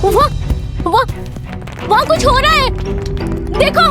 वहाँ कुछ हो रहा है, देखो।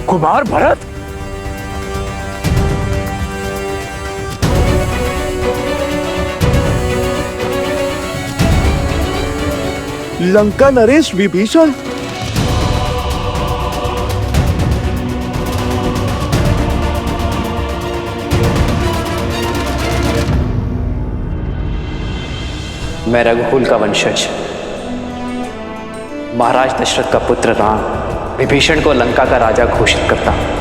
कुमार भरत, लंका नरेश विभीषण, मैं रघुकुल का वंशज महाराज दशरथ का पुत्र राम विभीषण को लंका का राजा घोषित करता हूं।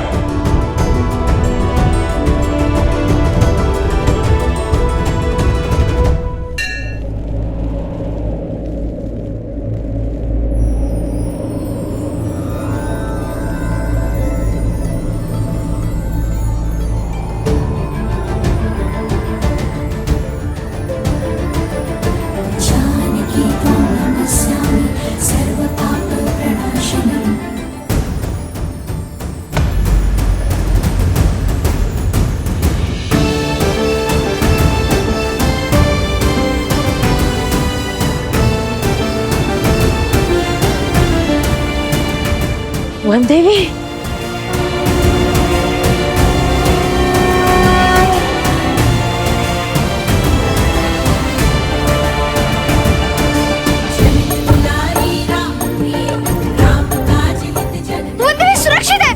वन देवी, सुरक्षित है।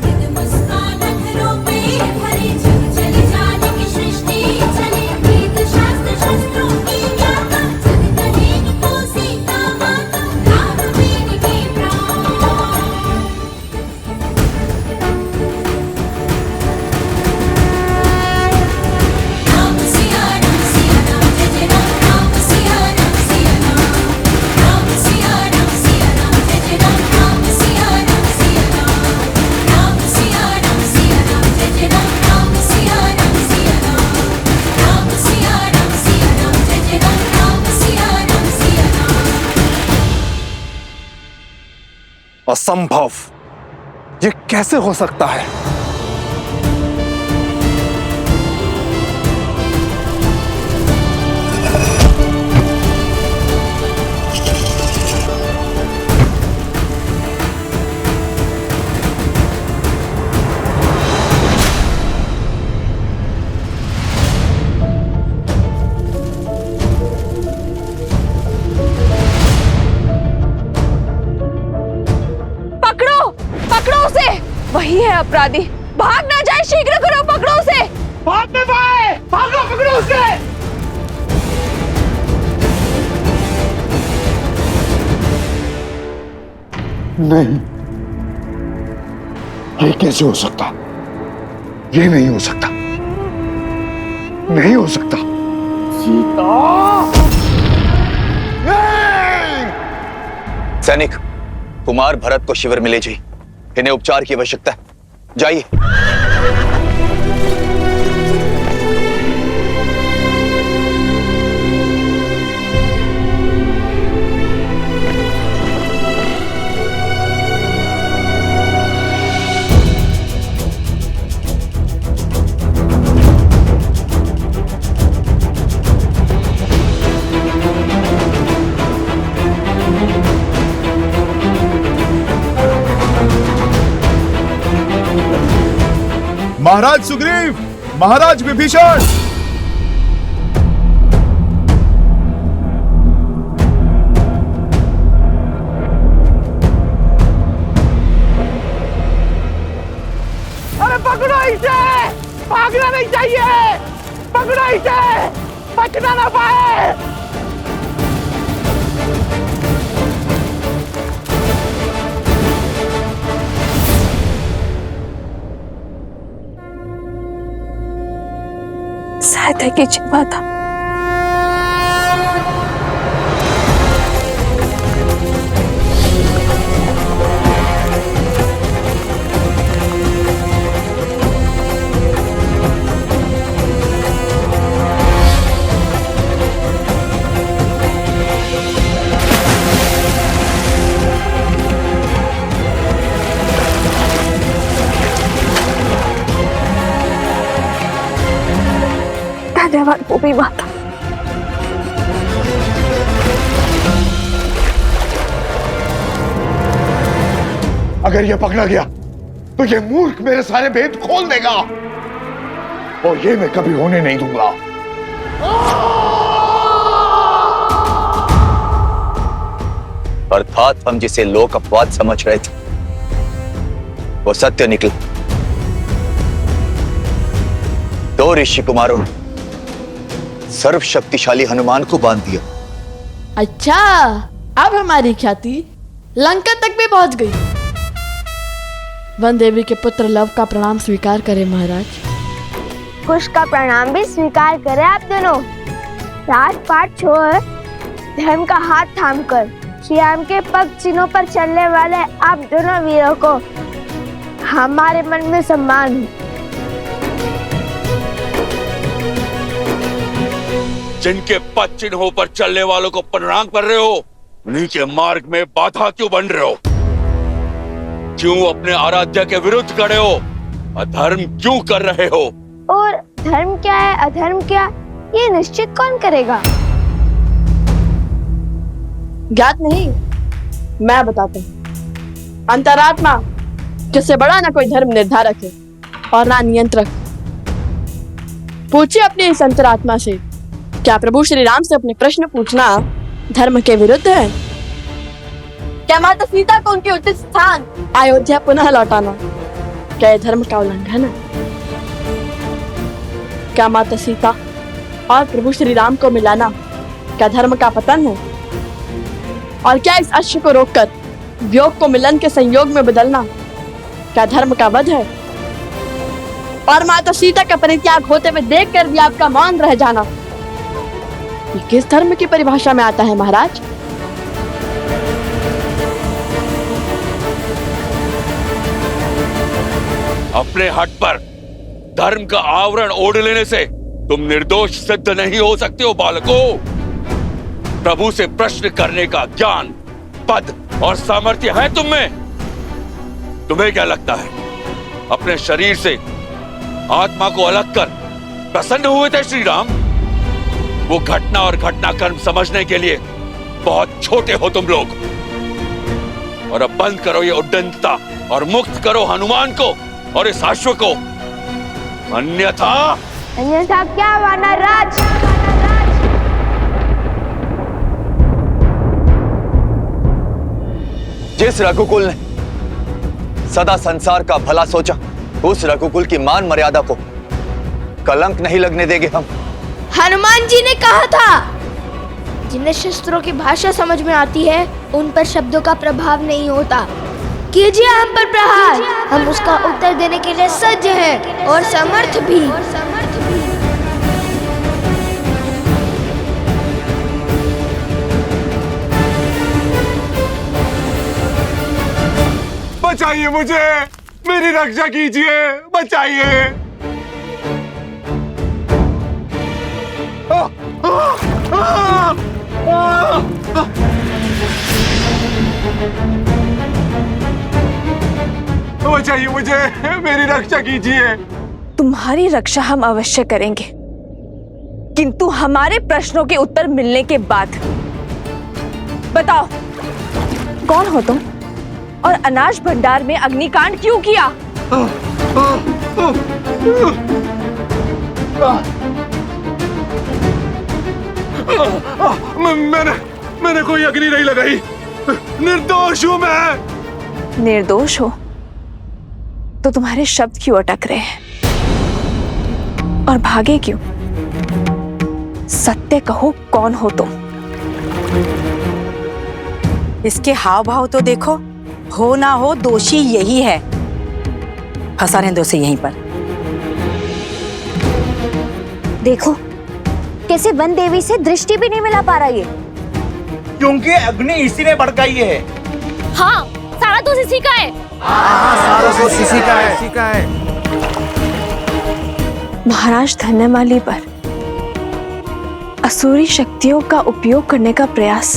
असंभव, ये कैसे हो सकता है? वही है अपराधी, भाग ना जाए, शीघ्र करो, पकड़ो उसे। भाग ना पाए, भागो, पकड़ो उसे। नहीं, ये कैसे हो सकता? ये नहीं हो सकता, नहीं हो सकता। सीता! सैनिक, कुमार भरत को शिविर में ले जाइए, इन्हें उपचार की आवश्यकता है, जाइए। महाराज सुग्रीव, महाराज विभीषण। अरे पकड़ो इसे, भागना नहीं चाहिए, पकड़ो इसे, बचना ना पाए। सहायता कीजिए माता। धन्यवाद भूमि माता। अगर ये पकड़ा गया तो ये मूर्ख मेरे सारे भेद खोल देगा और ये मैं कभी होने नहीं दूंगा। अर्थात हम जिसे लोक अपवाद समझ रहे थे वो सत्य निकला। दो ऋषि कुमारों ने सर्वशक्तिशाली हनुमान को बांध दिया। अच्छा, अब हमारी ख्याति लंका तक भी पहुंच गई। वन देवी के पुत्र लव का प्रणाम स्वीकार करें महाराज। कुश का प्रणाम भी स्वीकार करें आप दोनों। राजपाट छोड़ धर्म का हाथ थामकर श्री राम के पग चिन्हों पर चलने वाले आप दोनों वीरों को हमारे मन में सम्मान है। जिनके पद चिन्हों पर चलने वालों को प्रणाम कर रहे हो, उन्हीं के मार्ग में बाधा क्यों बन रहे हो? क्यों अपने आराध्य के विरुद्ध खड़े हो? अधर्म क्यों कर रहे हो? और धर्म क्या है अधर्म क्या, ये निश्चित कौन करेगा? ज्ञात नहीं, मैं बताता हूँ। अंतरात्मा जिससे बड़ा ना कोई धर्म निर्धारक है और ना नियंत्रक। पूछिए अपनी इस अंतरात्मा से, क्या प्रभु श्री राम से अपने प्रश्न पूछना धर्म के विरुद्ध है? क्या माता सीता को उनके उचित स्थान अयोध्या पुनः लौटाना क्या यह धर्म का उल्लंघन है? क्या माता सीता और प्रभु श्री राम को मिलाना क्या धर्म का पतन है? और क्या इस अश्व को रोककर वियोग को मिलन के संयोग में बदलना क्या धर्म का वध है? और माता सीता का परित्याग होते हुए देखकर भी आपका मौन रह जाना ये किस धर्म की परिभाषा में आता है महाराज? अपने हट पर धर्म का आवरण ओढ़ लेने से तुम निर्दोष सिद्ध नहीं हो सकते हो बालकों। प्रभु से प्रश्न करने का ज्ञान, पद और सामर्थ्य है तुम में। तुम्हें क्या लगता है अपने शरीर से आत्मा को अलग कर प्रसन्न हुए थे श्री राम? वो घटना और घटनाक्रम समझने के लिए बहुत छोटे हो तुम लोग। और अब बंद करो ये उद्दंडता और मुक्त करो हनुमान को और इस अश्व को, अन्यथा क्या वानर राज? जिस रघुकुल ने सदा संसार का भला सोचा, उस रघुकुल की मान मर्यादा को कलंक नहीं लगने देंगे हम। हनुमान जी ने कहा था, जिन्हें शस्त्रों की भाषा समझ में आती है उन पर शब्दों का प्रभाव नहीं होता। कीजिए हम पर प्रहार, हम उसका उत्तर देने के लिए सज्ज हैं और समर्थ भी। बचाइए मुझे, मेरी रक्षा कीजिए, बचाइए। बचाइए मुझे, मेरी रक्षा कीजिए। तुम्हारी रक्षा हम अवश्य करेंगे, किंतु हमारे प्रश्नों के उत्तर मिलने के बाद। बताओ, कौन हो तुम और अनाज भंडार में अग्निकांड क्यों किया? मैंने कोई अग्नि नहीं लगाई, निर्दोष हूं मैं। निर्दोष हो तो तुम्हारे शब्द क्यों अटक रहे हैं और भागे क्यों? सत्य कहो, कौन हो तुम? इसके हाव भाव तो देखो, हो ना हो दोषी यही है। फंसा रहने दो उसे यहीं पर। देखो कैसे वन देवी से दृष्टि भी नहीं मिला पा रहा ये। क्योंकि अग्नि इसी ने भड़काई है। हाँ, सारा दोष इसी का है। सारा दोष इसी का है। महाराज धन्यमाली पर असुरी शक्तियों का उपयोग करने का प्रयास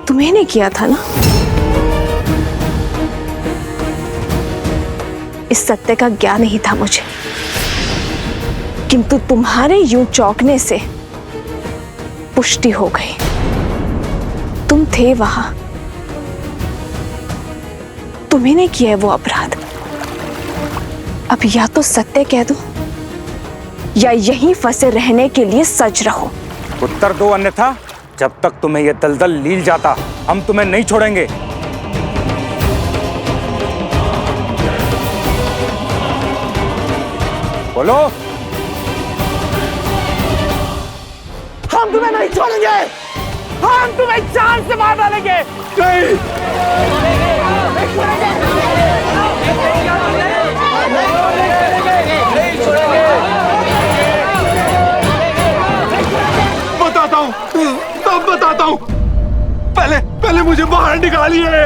तुम्हें ने किया था ना? इस सत्य का ज्ञान नहीं था मुझे, किंतु तुम्हारे यूं चौंकने से पुष्टि हो गई। तुम थे वहां, तुम्ही ने किया है वो अपराध। अब या तो सत्य कह दो या यहीं फंसे रहने के लिए सज रहो। उत्तर दो, अन्यथा जब तक तुम्हें यह दलदल लील जाता हम तुम्हें नहीं छोड़ेंगे। बोलो। हम तुम्हें नहीं छोड़ेंगे, हम तुम्हें जान से मार डालेंगे। बताता हूँ, तब बताता हूँ। पहले मुझे बाहर निकालिए।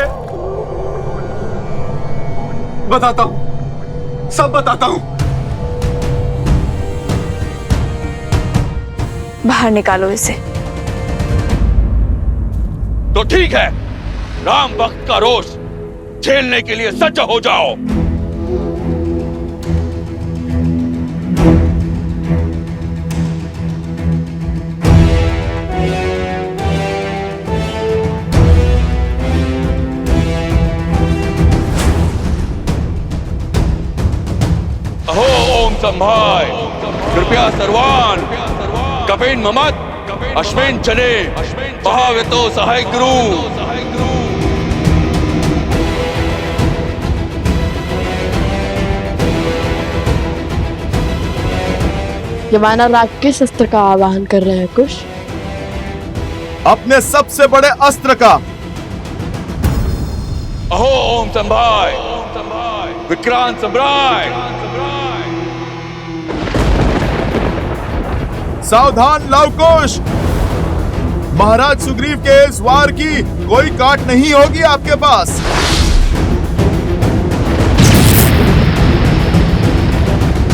बताता हूँ, सब बताता हूँ। बाहर निकालो इसे। तो ठीक है, राम भक्त का रोष झेलने के लिए सज्ज हो जाओ। अहो ओम संभाय, कृपया सर्वान कपेन ममत अश्वेन चले भावेतो सहाय गुरु। यमाना राग किस अस्त्र का आवाहन कर रहे हैं कुश? अपने सबसे बड़े अस्त्र का। अहो ओम संभाय, विक्रांत सम्राट। सावधान लवकुश, महाराज सुग्रीव के इस वार की कोई काट नहीं होगी आपके पास।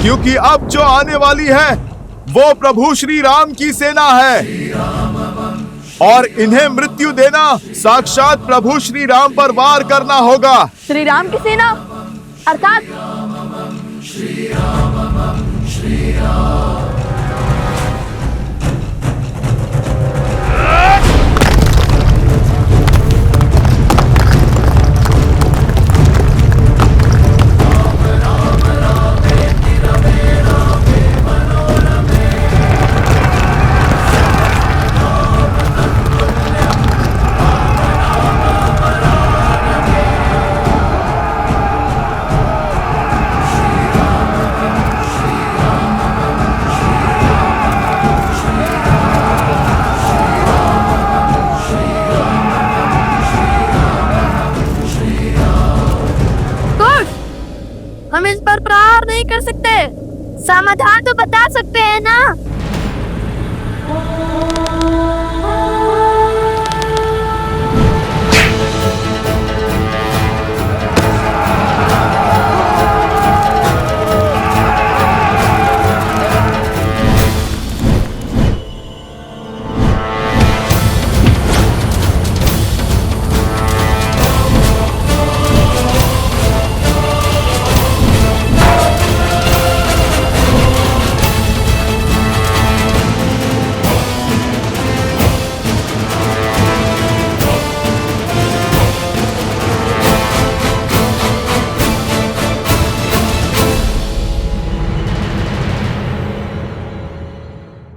क्योंकि अब जो आने वाली है वो प्रभु श्री राम की सेना है और इन्हें मृत्यु देना साक्षात प्रभु श्री राम पर वार करना होगा। श्री राम की सेना अर्थात हम इस पर प्रहार नहीं कर सकते, समाधान तो बता सकते हैं ना।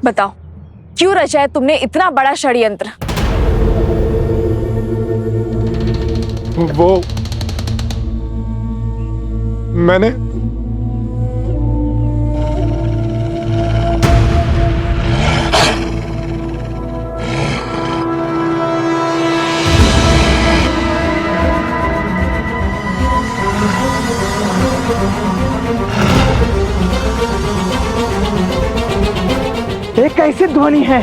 बताओ, क्यों रचा है तुमने इतना बड़ा षड्यंत्र? वो मैंने ये कैसी ध्वनि है?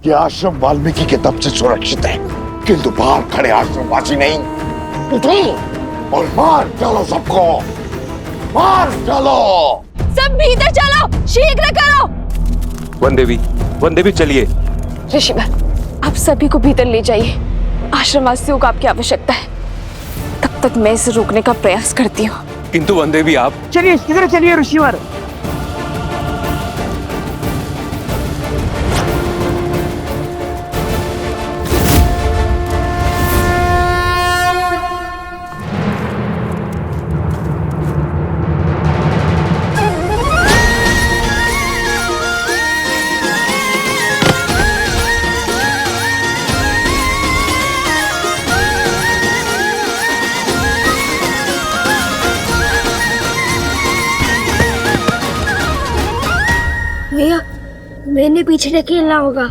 ये आश्रम वाल्मीकि के तप से सुरक्षित है, किंतु बाहर खड़े आश्रमवासी नहीं। उठो और मार डालो सबको, मार डालो। सब भीतर चलो, शीघ्र करो। वन देवी चलिए। ऋषिवर, आप सभी को भीतर ले जाइए। आश्रमवासियों को आपकी आवश्यकता है। तब तक मैं इसे रोकने का प्रयास करती हूँ। किंतु वन देवी आप चलिए शीघ्र चलिए ऋषिवर। भैया, मैंने पीछे ढकेलना होगा।